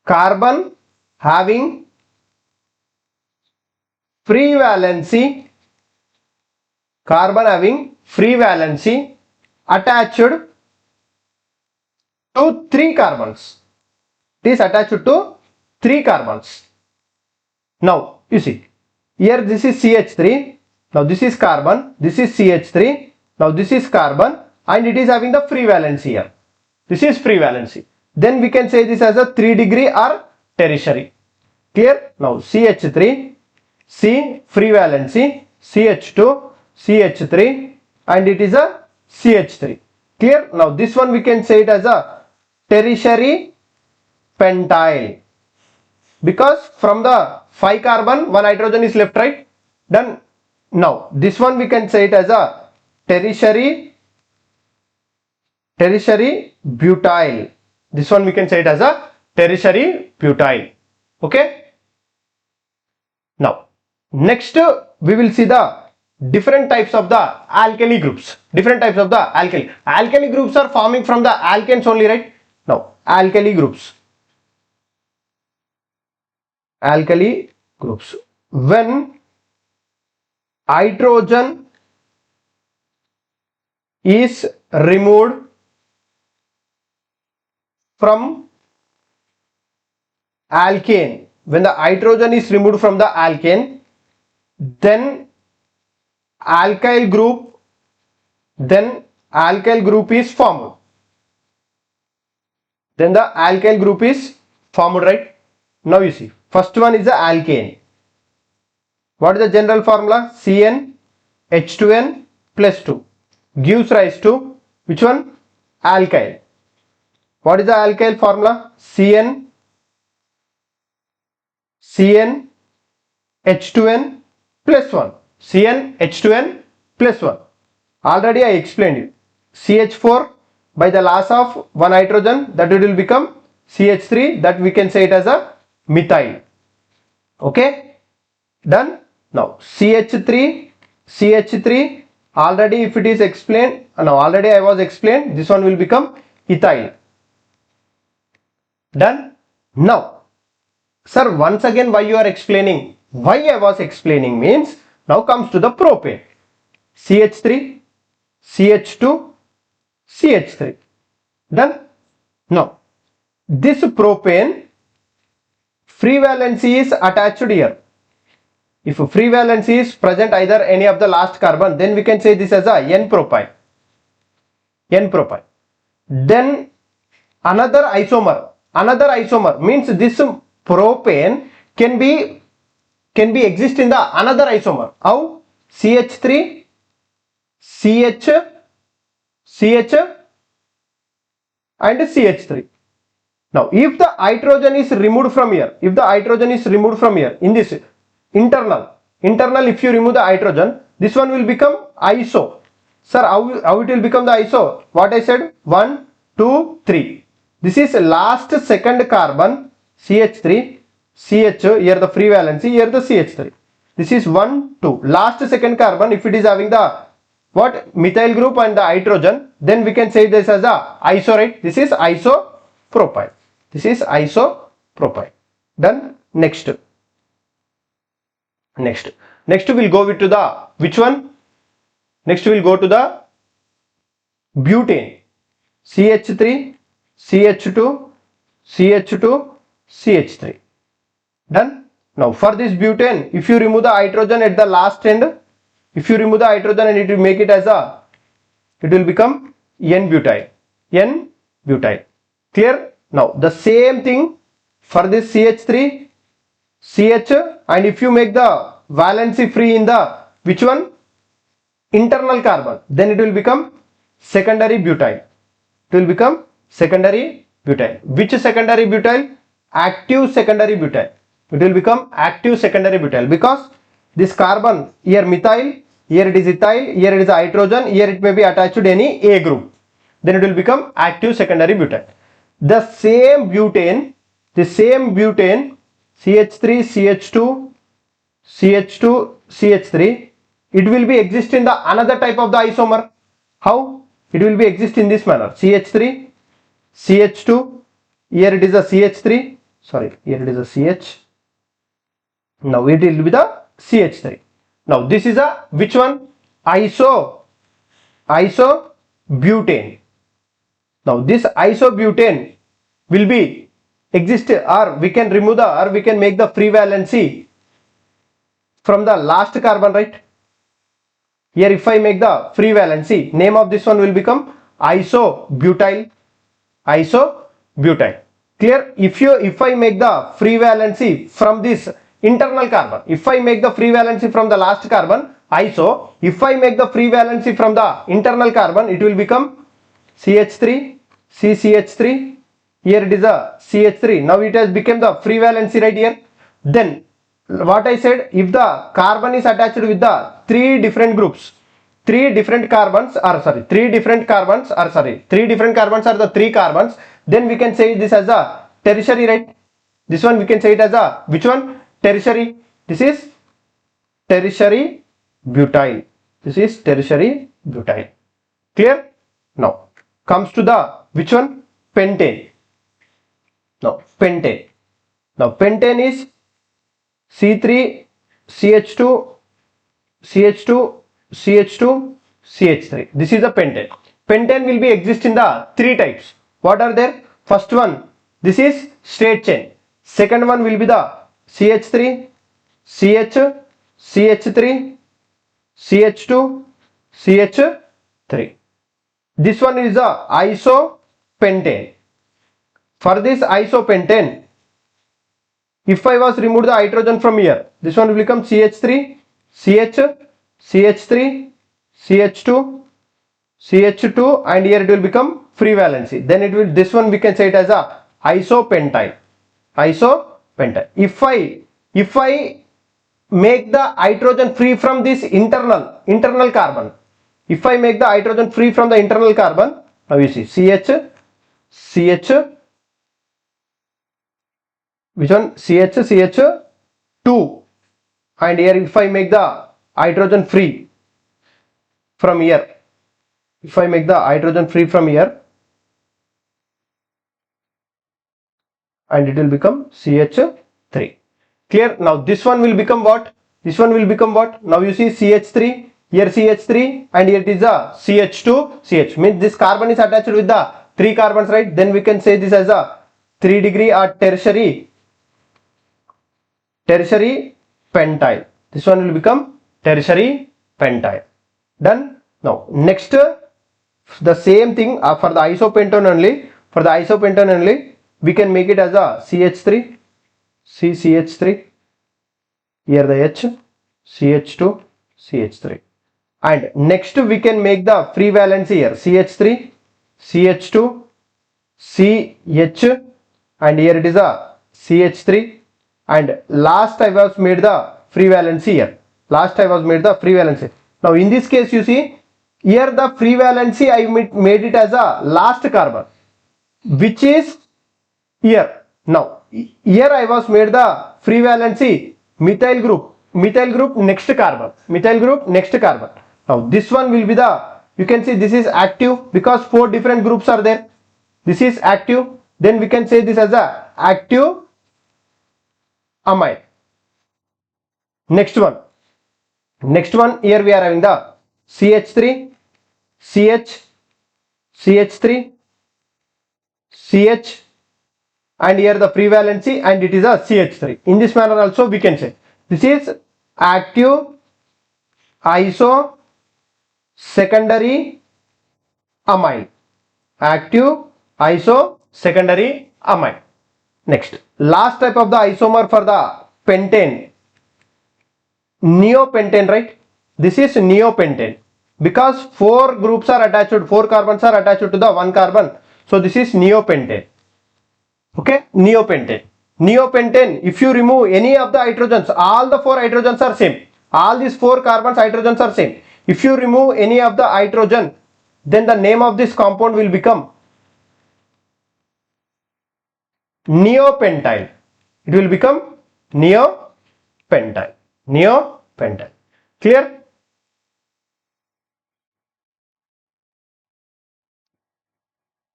S1: carbon having free valency, attached to 3 carbons. It is attached to 3 carbons. Now you see here this is CH3. Now this is carbon, this is CH3. Now this is carbon, and it is having the free valency here. This is free valency. Then we can say this as a 3 degree or tertiary. Clear? Now CH3, C free valency, CH2, CH3, and it is a CH3. Clear? Now this one we can say it as a tertiary pentyl, because from the 5 carbon 1 hydrogen is left, right? Done. Now this one we can say it as a tertiary butyl. This one we can say it as a tertiary butyl. Okay. Now next we will see the different types of the alkali groups. Different types of the alkali. Alkali groups are forming from the alkanes only, right? Now alkali groups. Alkali groups. When hydrogen is removed from alkane, when the hydrogen is removed from the alkane, then alkyl group alkyl group is formed. Then the alkyl group is formed, right? Now you see, first one is the alkane. What is the general formula? Cn H2n plus 2 gives rise to which one? Alkyl. What is the alkyl formula? Cn H2n plus 1. Cn H2n plus 1. Already I explained you. CH4 by the loss of one hydrogen, that it will become CH3, that we can say it as a methyl. Okay, done. Now CH3 already, if it is explained, now already I was explained, this one will become ethyl. Done. Now sir, once again why you are explaining? Why I was explaining means, now comes to the propane. CH3 CH2 CH3. Done. Now this propane, free valency is attached here. If free valency is present either any of the last carbon, then we can say this as a N-propyl. N-propyl. Then another isomer means this propane can be exist in the another isomer. How? CH3 CH and CH3. Now if the hydrogen is removed from here, in this internal, if you remove the hydrogen, this one will become iso. Sir, how it will become the iso? What I said, 1 2 3. This is last second carbon, CH3 CH, here the free valency, here the CH3. This is 1 2. Last second carbon, if it is having the what? Methyl group and the hydrogen, then we can say this as a iso, right? This is isopropyl. This is isopropyl. Done. Next we'll go with to the which one? Next we'll go to the butane. CH3 CH2 CH3. Done. Now for this butane, if you remove the hydrogen at the last end, if you remove the hydrogen and it will make it as a, it will become N-butyl. Clear? Now the same thing for this CH3 CH, and if you make the valency free in the which one? Internal carbon, then it will become secondary butyl. It will become secondary butyl. Which secondary butyl? Active secondary butyl. It will become active secondary butyl, because this carbon, here methyl, here it is ethyl, here it is hydrogen, here it may be attached to any A group. Then it will become active secondary butyl. The same butane, CH3 CH2 CH3, it will be exist in the another type of the isomer. How? It will be exist in this manner. CH3 CH2, here it is a CH3, sorry, here it is a CH. Now it will be the CH3. Now this is a which one? Isobutane. Now this isobutane will be exist, or we can remove the, or we can make the free valency from the last carbon, right? Here if I make the free valency, name of this one will become isobutyl. Clear? If I make the free valency from this internal carbon, if I make the free valency from the last carbon, iso, if I make the free valency from the internal carbon, it will become CH3 CCH3, here it is a CH3. Now it has become the free valency right here. Then what I said, if the carbon is attached with the three different carbons are the three carbons, then we can say this as a tertiary, right? This one we can say it as a which one? Tertiary. This is tertiary butyl. Clear? Now comes to the which one? Pentane. Now pentane is C3 CH2 CH3. This is the pentane. Pentane will be exist in the three types. What are there? First one, this is straight chain. Second one will be the CH3 CH3 CH2 CH3. this one is the isopentane. For this isopentane, if I was remove the hydrogen from here, this one will become CH3, CH, CH3, CH2, CH2, and here it will become free valency. Then it will, this one we can say it as a isopentyl. Isopentyl. If I make the hydrogen free from this internal carbon, if I make the hydrogen free from the internal carbon, now you see CH, which one? CH2, and here if I make the hydrogen free from here, if I make the hydrogen free from here, and it will become CH3. Clear? Now this one will become what? This one will become what? Now you see CH3, here CH3, and here it is a CH2, CH, means this carbon is attached with the 3 carbons, right? Then we can say this as a 3 degree or tertiary pentyl. This one will become tertiary pentyl. Done? Now next, the same thing for the isopentane only. For the isopentane only, we can make it as a CH3, CH3, here the H, CH2, CH3, and next we can make the free valency here, CH3, CH2, CH, and here it is a CH3, and last I was made the free valency here. Last I was made the free valency. Now in this case you see, here the free valency I made it as a last carbon, which is here. Now here I was made the free valency methyl group next carbon, methyl group next carbon. Now this one will be the, you can see this is active because 4 different groups are there. This is active, then we can say this as a active amide. Next one, here we are having the CH3, CH, CH3, CH, and here the free valency, and it is a CH3. In this manner also we can say this is active iso secondary amide. Active iso secondary amide. Next, last type of the isomer for the pentane, neopentane, right? This is neopentane because 4 groups are attached, 4 carbons are attached to the 1 carbon. So this is neopentane. Okay, neopentane. Neopentane, if you remove any of the hydrogens, all the 4 hydrogens are same. All these 4 carbons hydrogens are same. If you remove any of the hydrogen, then the name of this compound will become neopentyl. It will become neopentyl. Neopentyl. Clear?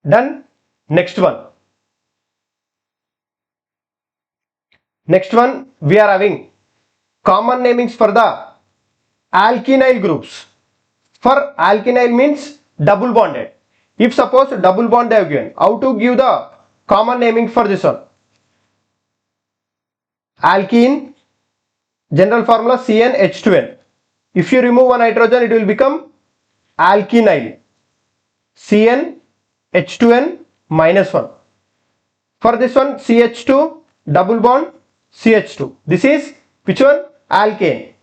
S1: Done. Next one. Next one, we are having common namings for the alkenyl groups. For alkenyl means double bonded. If suppose double bond they have given, how to give the common naming for this one? Alkene, general formula CnH2n. If you remove one hydrogen, it will become alkenyl, CnH2n minus 1. For this one, CH2 double bond CH2. This is which one? Alkane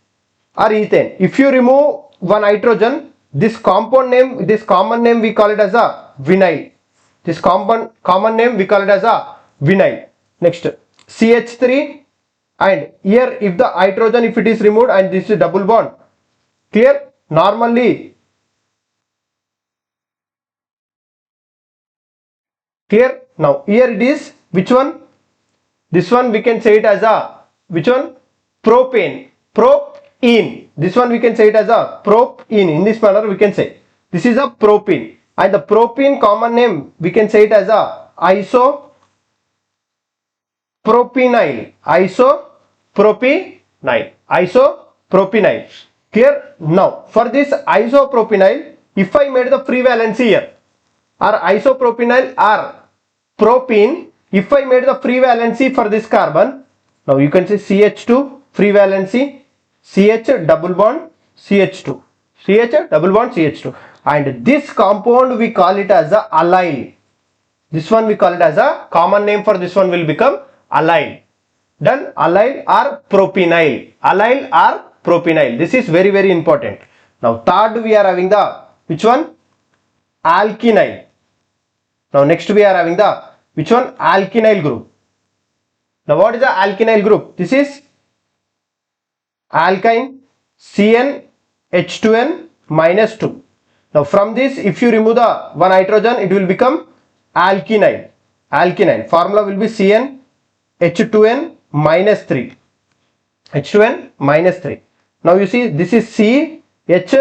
S1: or ethane. If you remove one hydrogen, this compound name, this common name we call it as a vinyl. This common name we call it as a vinyl. Next, CH3, and here if the hydrogen, if it is removed and this is double bond, clear? Normally, clear? Now here it is which one? This one we can say it as a which one? Propane. Propene. This one we can say it as a propene. In this manner we can say this is a propene, and the propene common name we can say it as a isopropynyl. Isopropynyl. Clear? Now for this isopropynyl, if I made the free valency here, or isopropynyl or propene, if I made the free valency for this carbon, now you can say CH2 free valency, CH double bond CH2, CH double bond CH2. and this compound we call it as a allyl. This one we call it as a common name for this one will become allyl. Then allyl or propenyl. Allyl or propenyl. This is very, very important. Now third we are having the which one? Alkynyl. Now next we are having the which one? Alkynyl group. Now what is the alkynyl group? This is alkyne CnH2n minus 2. Now from this if you remove the one hydrogen it will become alkynyl. Alkynyl formula will be CnH2n minus 3. H2n minus 3. Now you see this is CH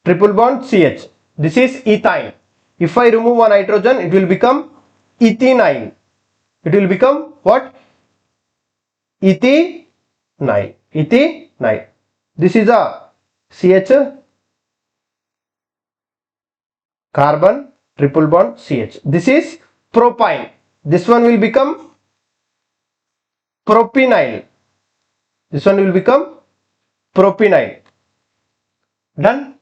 S1: triple bond CH. This is ethyne. If I remove one hydrogen it will become ethynine. It will become what? Ethynine. Ethynine. This is a CH carbon triple bond CH. This is propyne. This one will become propenyl. This one will become propenyl. Done?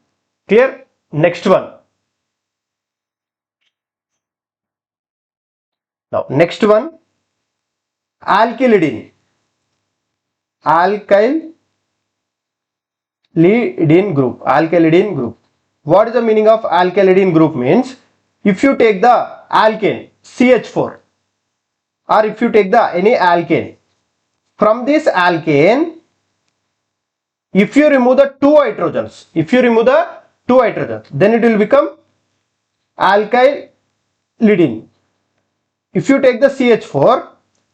S1: Clear? Next one. Now next one, alkylidene. Alkylidene group. Alkylidene group. What is the meaning of alkylidene group? Means if you take the alkane CH4 or if you take the any alkane, from this alkane if you remove the two hydrogens, then it will become alkylidene. If you take the CH4,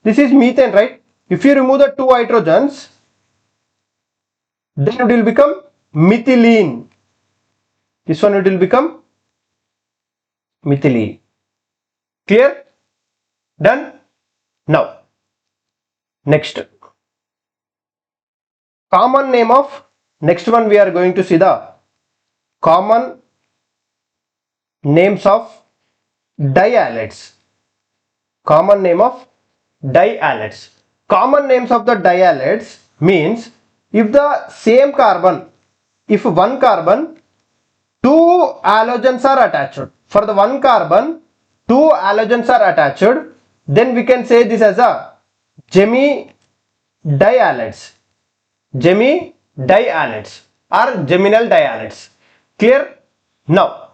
S1: this is methane, right? If you remove the two hydrogens, then it will become methylene. This one it will become methylene. Clear? Done? Now, next. Common name of next one we are going to see the common names of dihalides. Common name of dihalides. Common names of the dihalides means if the same carbon, if one carbon, two halogens are attached. For the one carbon, two halogens are attached, then we can say this as a gemidihalides. Gemidihalides or geminal dihalides. Clear? Now,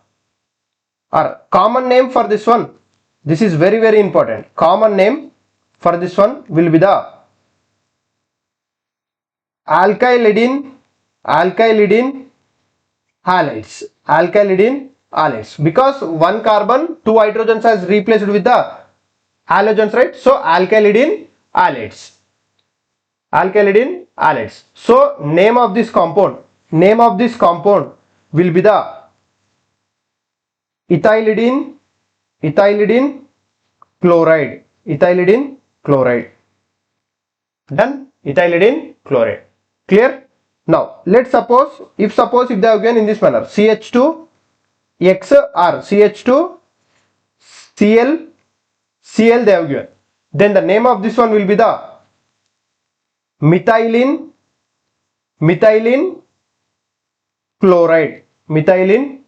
S1: our common name for this one, this is very, very important. Common name for this one will be the alkylidene halides. Alkylidene halides. Because one carbon, two hydrogens has replaced with the halogens, right? So alkylidene halides. Alkylidene halides. So name of this compound will be the ethylidene chloride. Ethylidene chloride. Done? Ethylidene chloride. Clear? Now let's suppose if they have given in this manner CH2X or CH2Cl they have given, then the name of this one will be the methylene chloride. Methylene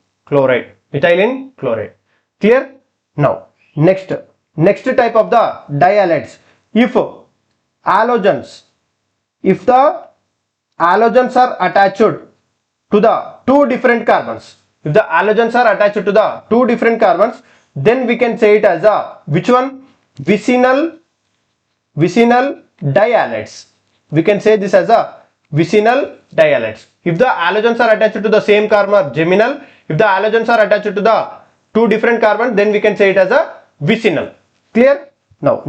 S1: chloride. Clear? Now next type of the dihalides. If the halogens are attached to the two different carbons, then we can say it as a which one? Vicinal dihalides. We can say this as a vicinal dihalides. If the halogens are attached to the same carbon, geminal. If the halogens are attached to the two different carbons, then we can say it as a vicinal. Clear? Now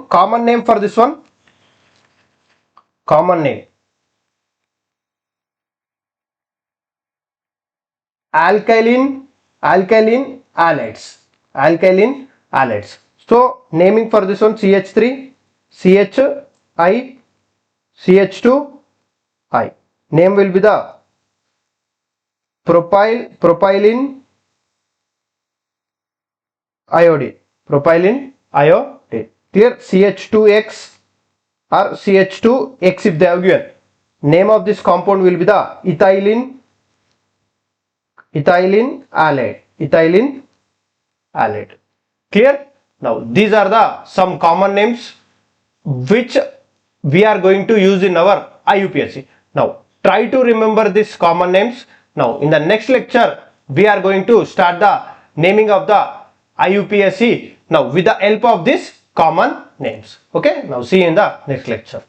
S1: common name for this one. Common name. Alkyline halides. So naming for this one CH3, CHI, CH2I. Name will be the propylene iodide. Clear? CH2X or CH2X if they have given. Name of this compound will be the ethylene ethylene halide, ethylene halide. Clear? Now these are the some common names which we are going to use in our IUPAC. Now try to remember these common names. Now in the next lecture we are going to start the naming of the IUPAC now with the help of these common names. Okay, now see you in the next lecture.